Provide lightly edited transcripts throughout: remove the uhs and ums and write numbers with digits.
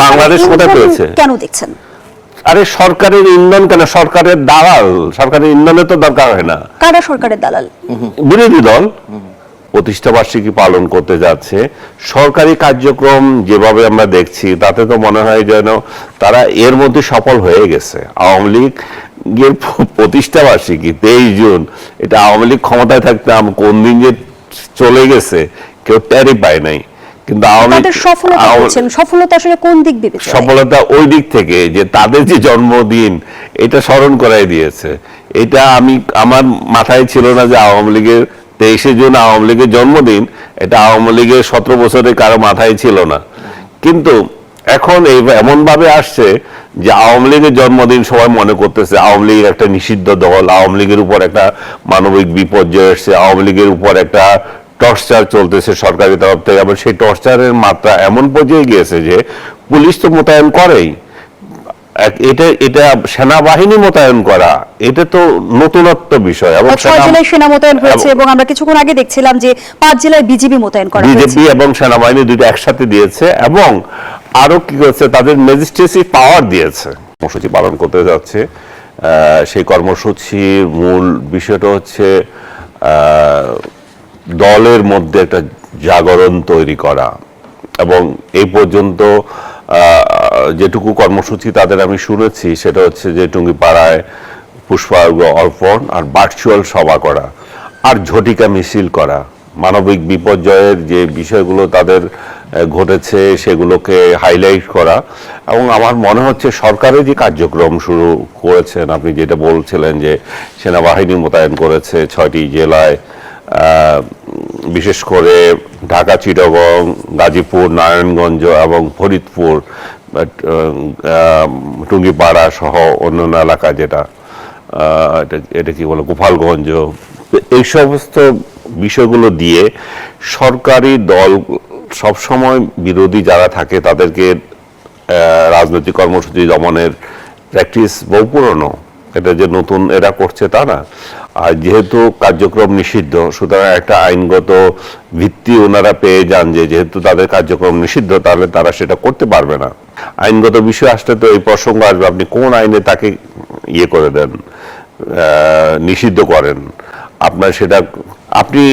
বাংলাদেশ কোথায় পেয়েছে কেন দেখছেন? আরে সরকারের ইন্ধন কেন, সরকারের দালাল, সরকারের ইন্ধনের তো দরকার হয় না। কারা সরকারের দালাল? বিরোধী দল। প্রতিষ্ঠাবার্ষিকী পালন করতে যাচ্ছে, সরকারি কার্যক্রম যেভাবে আমরা দেখছি তাতে তো মনে হয় যেন তারা এর মধ্যে সফল হয়ে গেছে। আওয়ামী লীগের প্রতিষ্ঠাবার্ষিকী 23 জুন, এটা আওয়ামী লীগ ক্ষমতায় থাকতে কোন দিন যে চলে গেছে কেউ টেরই পায় নাই। কিন্তু সফলতা আসলে কোন দিক বিবেচনায়? সফলতা ওই দিক থেকে যে তাদের যে জন্মদিন এটা স্মরণ করাই দিয়েছে। এটা আমার মাথায় ছিল না যে আওয়ামী লীগের 23শে জুন আওয়ামী লীগের জন্মদিন, এটা আওয়ামী লীগের 17 বছরের কারো মাথায় ছিল না। কিন্তু এখন এমন ভাবে আসছে যে আওয়ামী লীগের জন্মদিন সবাই মনে করতেছে আওয়ামী লীগের একটা নিষিদ্ধ দল, আওয়ামী লীগের উপর একটা মানবিক বিপর্যয় এসছে, আওয়ামী লীগের উপর একটা টর্চার চলতেছে সরকারি তরফ থেকে। আবার সেই টর্চারের মাত্রা এমন পর্যায়ে গিয়েছে যে পুলিশ তো মোতায়েন করেই, এটা সেনাবাহিনী মোতায়েন করা, এটা তো নতুনত্ব বিষয়। এবং 6 জেলায় সেনা মোতায়েন হয়েছে এবং আমরা কিছুক্ষণ আগে দেখছিলাম যে 5 জেলায় বিজিবি মোতায়েন করা হয়েছে। বিজেপি এবং সেনাবাহিনী দুটো একসাথে দিয়েছে এবং আরো কি করেছে, তাদের ম্যাজিস্ট্রেসি পাওয়ার দিয়েছে। কর্মসূচি পালন করতে যাচ্ছে। সেই কর্মসূচির মূল বিষয়টা হচ্ছে দলের মধ্যে একটা জাগরণ তৈরি করা। এবং এই পর্যন্ত যেটুকু কর্মসূচি তাদের আমি শুনেছি সেটা হচ্ছে যে টুঙ্গিপাড়ায় পুষ্পার্ঘ অর্পণ আর ভার্চুয়াল সভা করা আর ঝটিকা মিছিল করা, মানবিক বিপর্যয়ের যে বিষয়গুলো তাদের ঘটেছে সেগুলোকে হাইলাইট করা। এবং আমার মনে হচ্ছে সরকারের যে কার্যক্রম শুরু করেছেন, আপনি যেটা বলছিলেন যে সেনাবাহিনী মোতায়েন করেছে 6টি জেলায়, বিশেষ করে ঢাকা, চিটাগং, গাজীপুর, নারায়ণগঞ্জ এবং ফরিদপুর, টুঙ্গিপাড়া সহ অন্যান্য এলাকা, যেটা এটা কি বলে গোপালগঞ্জ, এই সমস্ত বিষয়গুলো দিয়ে সরকারি দল সবসময় বিরোধী যারা থাকে তাদেরকে রাজনৈতিক কর্মসূচি দমনের প্র্যাকটিস বহু পুরনো, এটা যে নতুন এরা করছে তা না। আর যেহেতু কার্যক্রম নিষিদ্ধ, সুতরাং একটা আইনগত ভিত্তি ওনারা পেয়ে যান যে যেহেতু তাদের কার্যক্রম নিষিদ্ধ তাহলে তারা সেটা করতে পারবে না। আইনগত বিষয় আসলে তো এই প্রসঙ্গ আসবে, আপনি কোন আইনে তাকে ইয়ে করে দেন, নিষিদ্ধ করেন, আপনার সেটা আপনি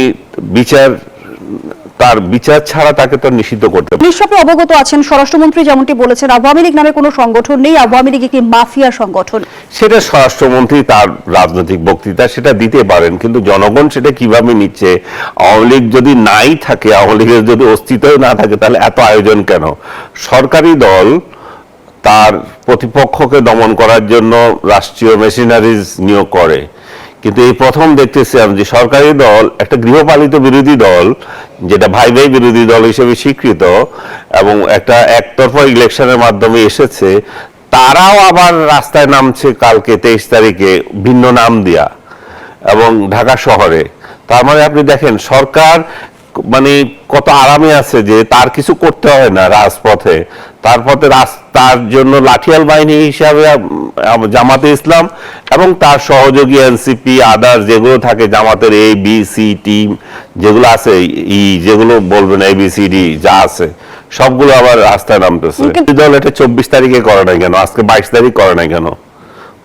তার বিচার ছাড়া তাকে তো নিষিদ্ধ করতে পারেন। নিশ্চয়ই অবগত আছেন, স্বরাষ্ট্রমন্ত্রী যেমনটি বলেছেন আওয়ামী লীগ নামে কোনো সংগঠন নেই, আওয়ামী লীগ একটি মাফিয়া সংগঠন। সেটা স্বরাষ্ট্রমন্ত্রী তার রাজনৈতিক বক্তৃতা সেটা দিতে পারেন, কিন্তু জনগণ সেটা কিভাবে নিচ্ছে? আওয়ামী লীগ যদি নাই থাকে, আওয়ামী লীগের যদি অস্তিত্বই না থাকে, তাহলে এত আয়োজন কেন? সরকারি দল তার প্রতিপক্ষকে দমন করার জন্য রাষ্ট্রীয় মেশিনারিজ নিয়োগ করে, কিন্তু এই প্রথম দেখতেছিলাম যে সরকারি দল একটা গৃহপালিত বিরোধী দল, যেটা ভাই ভাই বিরোধী দল হিসেবে স্বীকৃত এবং একটা একতরফা ইলেকশনের মাধ্যমে এসেছে, তারাও আবার রাস্তায় নামছে কালকে 23 তারিখে ভিন্ন নাম দিয়া এবং ঢাকা শহরে। তার মানে আপনি দেখেন সরকার মানে কত আরামে আছে যে তার কিছু করতে হয় না রাজপথে, তার জন্য লাঠিয়াল বাহিনী হিসাবে জামাতে ইসলাম এবং তার সহযোগী এনসিপি আদার্স যেগুলো থাকে, জামাতের ABC টিম যেগুলো আছে, যেগুলো বলবেন ABCD যা আছে সবগুলো আবার রাস্তায় নামতেছে। দল এটা 24 তারিখে করে নাই কেন? আজকে 22 তারিখ করে নাই কেন?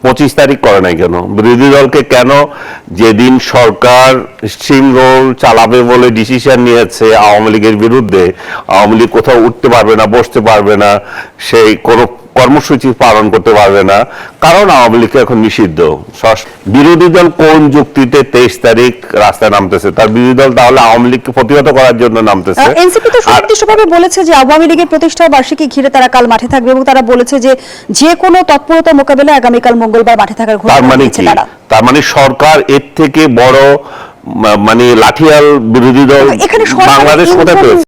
25 তারিখ করে নাই কেন? বিরোধী দলকে কেন, যেদিন সরকার স্ট্রিং রোল চালাবে বলে ডিসিশন নিয়েছে আওয়ামী লীগের বিরুদ্ধে, আওয়ামী লীগ কোথাও উঠতে পারবে না, বসতে পারবে না, সেই কোনো কর্মসূচি পালন করতে পারবে না, কারণ আওয়ামী লীগ এখন নিষিদ্ধ। বিরোধী দল কোন যুক্তিতে 23 তারিখ রাস্তায় নামতেছে? তার বিরোধী দল তাহলে আওয়ামী লীগকে প্রতিহত করার জন্য নামতেছে। এনসিপি তো সুনির্দিষ্টভাবে বলেছে যে আওয়ামী লীগের প্রতিষ্ঠা বার্ষিকী ঘিরে তারা কাল মাঠে থাকবে এবং তারা বলেছে যে কোনো তৎপরতা মোকাবেলায় আগামীকাল মঙ্গলবার মাঠে থাকার ঘোষণা দিয়েছে তারা। তার মানে সরকার এর থেকে বড় মানে লাঠিয়াল বিরোধী দল বাংলাদেশ কোথায় পেয়েছে?